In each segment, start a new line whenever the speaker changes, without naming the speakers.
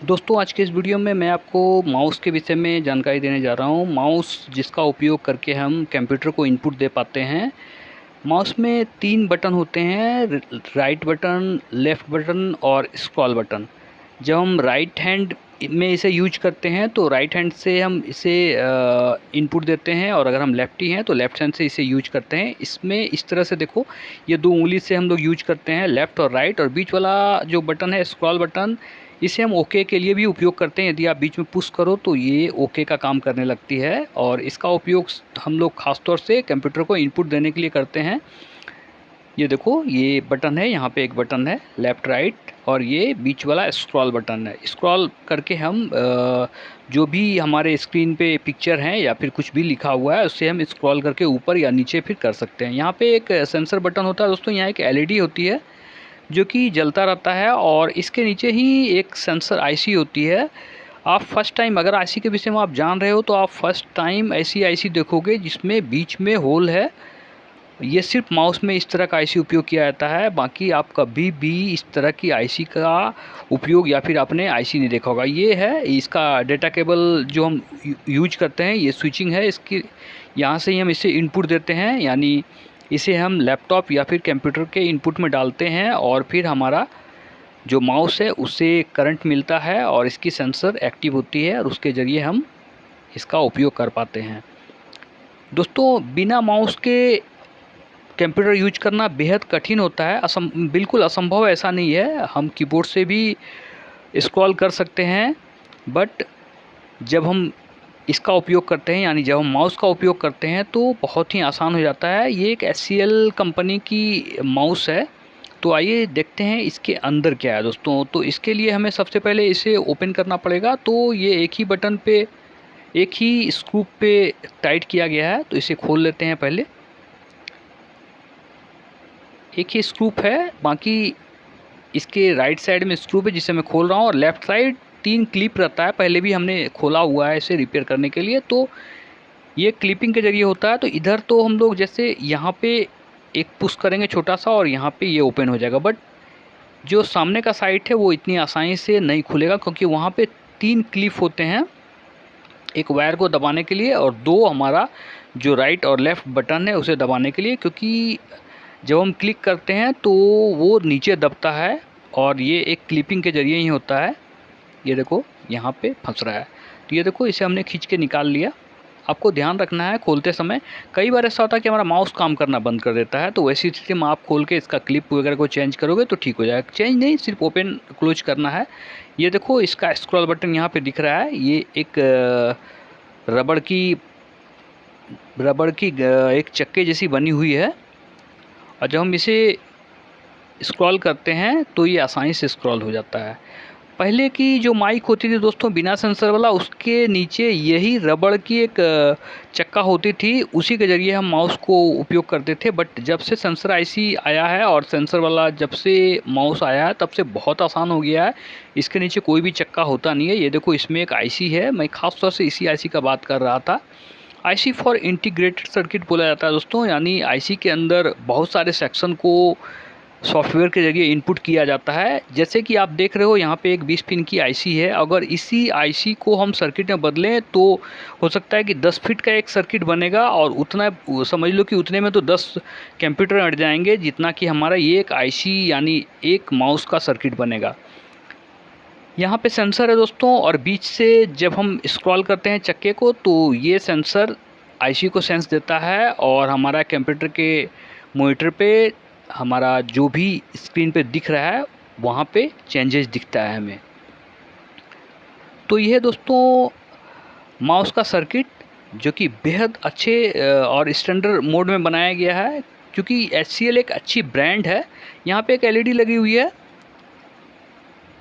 दोस्तों आज के इस वीडियो में मैं आपको माउस के विषय में जानकारी देने जा रहा हूँ। माउस जिसका उपयोग करके हम कंप्यूटर को इनपुट दे पाते हैं। माउस में 3 बटन होते हैं, राइट बटन, लेफ़्ट बटन और स्क्रॉल बटन। जब हम राइट हैंड में इसे यूज करते हैं तो राइट हैंड से हम इसे इनपुट देते हैं, और अगर हम लेफ्टी हैं तो लेफ़्ट हैंड से इसे यूज करते हैं। इसमें इस तरह से देखो, ये 2 उँगली से हम लोग यूज करते हैं, लेफ़्ट और राइट। और बीच वाला जो बटन है स्क्रॉल बटन, इसे हम ओके के लिए भी उपयोग करते हैं। यदि आप बीच में पुश करो तो ये ओके का काम करने लगती है, और इसका उपयोग हम लोग ख़ास तौर से कंप्यूटर को इनपुट देने के लिए करते हैं। ये देखो, ये बटन है, यहाँ पे एक बटन है लेफ़्ट राइट, और ये बीच वाला स्क्रॉल बटन है। स्क्रॉल करके हम जो भी हमारे स्क्रीन पे पिक्चर हैं या फिर कुछ भी लिखा हुआ है उससे हम स्क्रॉल करके ऊपर या नीचे फिर कर सकते हैं। यहाँ पे एक सेंसर बटन होता है दोस्तों, यहाँ एक एलईडी होती है जो कि जलता रहता है, और इसके नीचे ही एक सेंसर आईसी होती है। आप फर्स्ट टाइम अगर आईसी के विषय में आप जान रहे हो तो आप फर्स्ट टाइम ऐसी आईसी देखोगे जिसमें बीच में होल है। ये सिर्फ माउस में इस तरह का आईसी उपयोग किया जाता है, बाकी आप कभी भी इस तरह की आईसी का उपयोग या फिर आपने आईसी नहीं देखा होगा। ये है इसका डेटा केबल जो हम यूज करते हैं, ये स्विचिंग है इसकी। यहाँ से ही हम इसे इनपुट देते हैं, यानी इसे हम लैपटॉप या फिर कंप्यूटर के इनपुट में डालते हैं, और फिर हमारा जो माउस है उससे करंट मिलता है और इसकी सेंसर एक्टिव होती है, और उसके ज़रिए हम इसका उपयोग कर पाते हैं। दोस्तों बिना माउस के कंप्यूटर यूज करना बेहद कठिन होता है, बिल्कुल असंभव ऐसा नहीं है। हम कीबोर्ड से भी स्क्रॉल कर सकते हैं, बट जब हम इसका उपयोग करते हैं, यानी जब हम माउस का उपयोग करते हैं तो बहुत ही आसान हो जाता है। ये एक एचसीएल कंपनी की माउस है। तो आइए देखते हैं इसके अंदर क्या है दोस्तों। तो इसके लिए हमें सबसे पहले इसे ओपन करना पड़ेगा। तो ये एक ही बटन पे, एक ही स्क्रू पे टाइट किया गया है, तो इसे खोल लेते हैं पहले। एक ही स्क्रू है, बाकी इसके राइट साइड में स्क्रू है जिसे मैं खोल रहा हूँ, और लेफ़्ट साइड 3 क्लिप रहता है। पहले भी हमने खोला हुआ है इसे रिपेयर करने के लिए। तो ये क्लिपिंग के ज़रिए होता है। तो इधर तो हम लोग जैसे यहाँ पे एक पुश करेंगे छोटा सा, और यहाँ पे ये ओपन हो जाएगा, बट जो सामने का साइड है वो इतनी आसानी से नहीं खुलेगा, क्योंकि वहाँ पे 3 क्लिप होते हैं, एक वायर को दबाने के लिए और 2 हमारा जो राइट और लेफ़्ट बटन है उसे दबाने के लिए। क्योंकि जब हम क्लिक करते हैं तो वो नीचे दबता है, और ये एक क्लिपिंग के ज़रिए ही होता है। ये देखो यहाँ पे फंस रहा है, तो ये देखो इसे हमने खींच के निकाल लिया। आपको ध्यान रखना है खोलते समय, कई बार ऐसा होता है कि हमारा माउस काम करना बंद कर देता है, तो वैसी स्थिति में आप खोल के इसका क्लिप वगैरह को चेंज करोगे तो ठीक हो जाएगा। चेंज नहीं, सिर्फ ओपन क्लोज करना है। ये देखो इसका स्क्रॉल बटन यहाँ पे दिख रहा है, ये एक रबड़ की एक चक्के जैसी बनी हुई है, और जब हम इसे स्क्रॉल करते हैं तो ये आसानी से स्क्रॉल हो जाता है। पहले की जो माइक होती थी दोस्तों बिना सेंसर वाला, उसके नीचे यही रबड़ की एक चक्का होती थी, उसी के ज़रिए हम माउस को उपयोग करते थे। बट जब से सेंसर आईसी आया है और सेंसर वाला जब से माउस आया है, तब से बहुत आसान हो गया है। इसके नीचे कोई भी चक्का होता नहीं है। ये देखो इसमें एक आईसी है, मैं ख़ास तौर से इसी आईसी का बात कर रहा था। आईसी फॉर इंटीग्रेटेड सर्किट बोला जाता है दोस्तों, यानी आईसी के अंदर बहुत सारे सेक्शन को सॉफ्टवेयर के ज़रिए इनपुट किया जाता है। जैसे कि आप देख रहे हो यहाँ पे एक 20 पिन की आईसी है। अगर इसी आईसी को हम सर्किट में बदलें तो हो सकता है कि 10 फीट का एक सर्किट बनेगा, और उतना समझ लो कि उतने में तो 10 कंप्यूटर अट जाएंगे, जितना कि हमारा ये एक आईसी यानी एक माउस का सर्किट बनेगा। यहाँ पे सेंसर है दोस्तों, और बीच से जब हम स्क्रॉल करते हैं चक्के को तो ये सेंसर आईसी को सेंस देता है, और हमारा कंप्यूटर के मॉनिटर पे हमारा जो भी स्क्रीन पे दिख रहा है वहाँ पे चेंजेस दिखता है हमें। तो यह दोस्तों माउस का सर्किट, जो कि बेहद अच्छे और स्टैंडर्ड मोड में बनाया गया है, क्योंकि एचसीएल एक अच्छी ब्रांड है। यहाँ पे एक एलईडी लगी हुई है।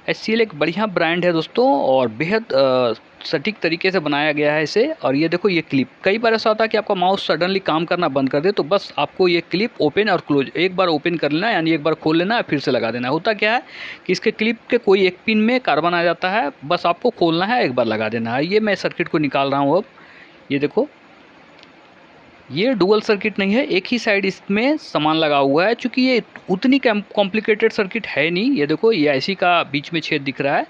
एचसीएल एक बढ़िया ब्रांड है दोस्तों, और बेहद सटीक तरीके से बनाया गया है इसे। और ये देखो ये क्लिप, कई बार ऐसा होता है कि आपका माउस सडनली काम करना बंद कर दे, तो बस आपको ये क्लिप ओपन और क्लोज एक बार ओपन कर लेना, यानी एक बार खोल लेना फिर से लगा देना। होता क्या है कि इसके क्लिप के कोई एक पिन में कार्बन आ जाता है, बस आपको खोलना है, एक बार लगा देना है। ये मैं सर्किट को निकाल रहा हूँ अब। ये देखो ये डुअल सर्किट नहीं है, एक ही साइड इसमें सामान लगा हुआ है, चूँकि ये उतनी कॉम्प्लिकेटेड सर्किट है नहीं। ये देखो ये आईसी का बीच में छेद दिख रहा है,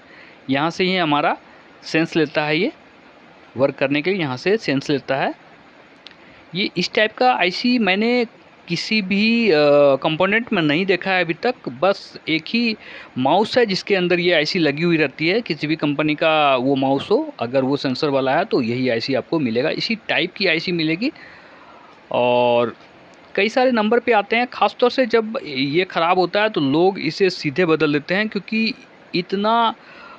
यहाँ से ही हमारा सेंस लेता है, ये वर्क करने के लिए यहाँ से सेंस लेता है। ये इस टाइप का आईसी मैंने किसी भी कंपोनेंट में नहीं देखा है अभी तक। बस एक ही माउस है जिसके अंदर ये आईसी लगी हुई रहती है। किसी भी कंपनी का वो माउस हो, अगर वो सेंसर वाला है तो यही आईसी आपको मिलेगा, इसी टाइप की आईसी मिलेगी। और कई सारे नंबर पे आते हैं, ख़ास तौर से जब ये ख़राब होता है तो लोग इसे सीधे बदल देते हैं, क्योंकि इतना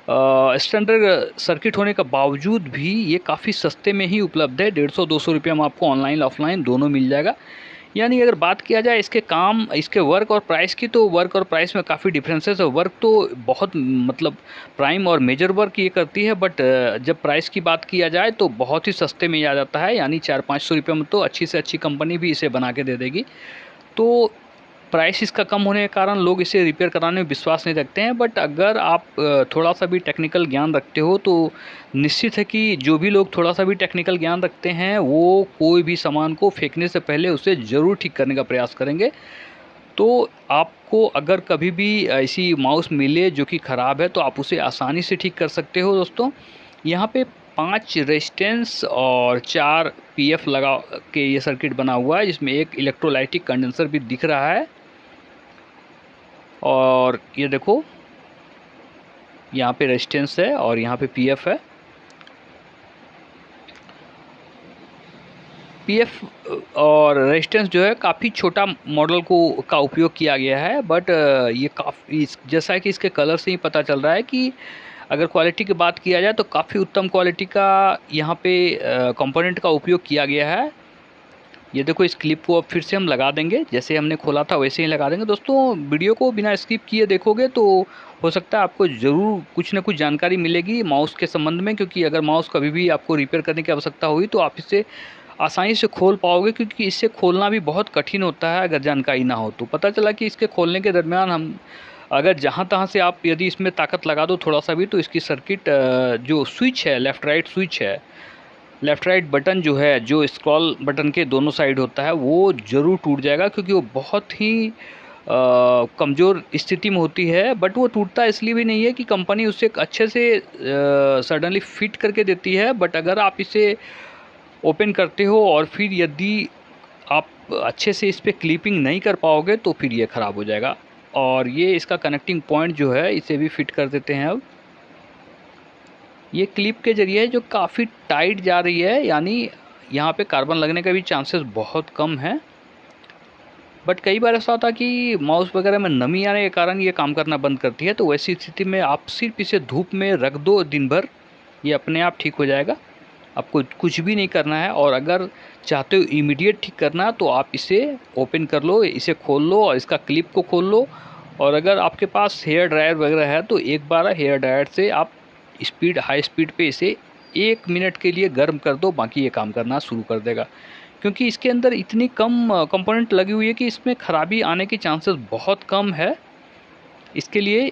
स्टैंडर्ड सर्किट होने का बावजूद भी ये काफ़ी सस्ते में ही उपलब्ध है। 150-200 रुपये में आपको ऑनलाइन ऑफलाइन दोनों मिल जाएगा। यानी अगर बात किया जाए इसके काम, इसके वर्क और प्राइस की, तो वर्क और प्राइस में काफ़ी डिफरेंसेस है। वर्क तो बहुत मतलब प्राइम और मेजर वर्क ये करती है, बट जब प्राइस की बात किया जाए तो बहुत ही सस्ते में ही आ जाता है। यानी 400-500 रुपये में तो अच्छी से अच्छी कंपनी भी इसे बना के दे देगी। तो प्राइस इसका कम होने के कारण लोग इसे रिपेयर कराने में विश्वास नहीं रखते हैं। बट अगर आप थोड़ा सा भी टेक्निकल ज्ञान रखते हो तो निश्चित है कि जो भी लोग थोड़ा सा भी टेक्निकल ज्ञान रखते हैं वो कोई भी सामान को फेंकने से पहले उसे ज़रूर ठीक करने का प्रयास करेंगे। तो आपको अगर कभी भी ऐसी माउस मिले जो कि ख़राब है तो आप उसे आसानी से ठीक कर सकते हो दोस्तों। यहाँ पे 5 रेजिस्टेंस और 4 पीएफ लगा के ये सर्किट बना हुआ है, जिसमें एक इलेक्ट्रोलाइटिक कंडेंसर भी दिख रहा है। और ये देखो, यहाँ पे रेजिस्टेंस है और यहाँ पे पीएफ है। पीएफ और रेजिस्टेंस जो है काफ़ी छोटा मॉडल का उपयोग किया गया है। बट ये काफ़ी जैसा कि इसके कलर से ही पता चल रहा है कि अगर क्वालिटी की बात किया जाए तो काफ़ी उत्तम क्वालिटी का यहाँ पे कंपोनेंट का उपयोग किया गया है। ये देखो, इस क्लिप को अब फिर से हम लगा देंगे, जैसे हमने खोला था वैसे ही लगा देंगे। दोस्तों वीडियो को बिना स्किप किए देखोगे तो हो सकता है आपको ज़रूर कुछ ना कुछ जानकारी मिलेगी माउस के संबंध में, क्योंकि अगर माउस कभी भी आपको रिपेयर करने की आवश्यकता हुई तो आप इसे आसानी से खोल पाओगे, क्योंकि इसे खोलना भी बहुत कठिन होता है अगर जानकारी ना हो तो। पता चला कि इसके खोलने के दरमियान हम अगर जहाँ तहाँ से आप यदि इसमें ताकत लगा दो थोड़ा सा भी, तो इसकी सर्किट जो स्विच है, लेफ़्ट राइट स्विच है, लेफ़्ट राइट बटन जो है, जो स्क्रॉल बटन के दोनों साइड होता है, वो ज़रूर टूट जाएगा, क्योंकि वो बहुत ही कमज़ोर स्थिति में होती है। बट वो टूटता इसलिए भी नहीं है कि कंपनी उसे अच्छे से सडनली फिट करके देती है। बट अगर आप इसे ओपन करते हो और फिर यदि आप अच्छे से इस पे क्लिपिंग नहीं कर पाओगे तो फिर ये ख़राब हो जाएगा। और ये इसका कनेक्टिंग पॉइंट जो है, इसे भी फिट कर देते हैं अब। ये क्लिप के ज़रिए जो काफ़ी टाइट जा रही है, यानी यहाँ पे कार्बन लगने का भी चांसेस बहुत कम है। बट कई बार ऐसा होता है कि माउस वगैरह में नमी आने के कारण ये काम करना बंद करती है, तो वैसी स्थिति में आप सिर्फ इसे धूप में रख दो दिन भर, ये अपने आप ठीक हो जाएगा। आपको कुछ भी नहीं करना है। और अगर चाहते हो इमीडिएट ठीक करना तो आप इसे ओपन कर लो, इसे खोल लो और इसका क्लिप को खोल लो। और अगर आपके पास हेयर ड्रायर वगैरह है तो एक बार हेयर ड्रायर से आप हाई स्पीड पे इसे 1 मिनट के लिए गर्म कर दो, बाकी ये काम करना शुरू कर देगा। क्योंकि इसके अंदर इतनी कम कंपोनेंट लगी हुई है कि इसमें ख़राबी आने के चांसेस बहुत कम है। इसके लिए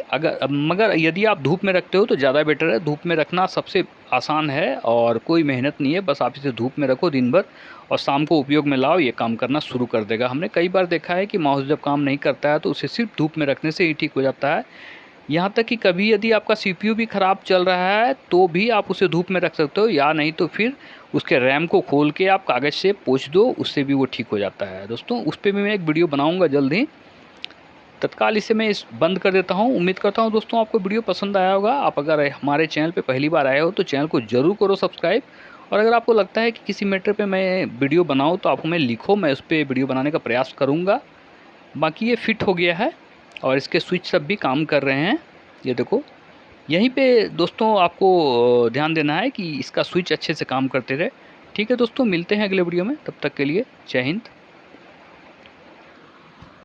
मगर यदि आप धूप में रखते हो तो ज़्यादा बेटर है। धूप में रखना सबसे आसान है और कोई मेहनत नहीं है। बस आप इसे धूप में रखो दिन भर और शाम को उपयोग में लाओ, ये काम करना शुरू कर देगा। हमने कई बार देखा है कि माउस जब काम नहीं करता है तो उसे सिर्फ धूप में रखने से ही ठीक हो जाता है। यहाँ तक कि कभी यदि आपका सीपीयू भी ख़राब चल रहा है तो भी आप उसे धूप में रख सकते हो, या नहीं तो फिर उसके रैम को खोल के आप कागज़ से पोंछ दो, उससे भी वो ठीक हो जाता है। दोस्तों उस पर भी मैं एक वीडियो बनाऊँगा जल्द ही। तत्काल इसे मैं बंद कर देता हूँ। उम्मीद करता हूँ दोस्तों आपको वीडियो पसंद आया होगा। आप अगर हमारे चैनल पे पहली बार आए हो तो चैनल को ज़रूर करो सब्सक्राइब। और अगर आपको लगता है कि किसी मैटर पे मैं वीडियो बनाऊँ तो आप हमें लिखो, मैं उस पर वीडियो बनाने का प्रयास करूँगा। बाकी ये फिट हो गया है और इसके स्विच सब भी काम कर रहे हैं। ये देखो, यहीं पे दोस्तों आपको ध्यान देना है कि इसका स्विच अच्छे से काम करते रहे। ठीक है दोस्तों, मिलते हैं अगले वीडियो में, तब तक के लिए जय हिंद।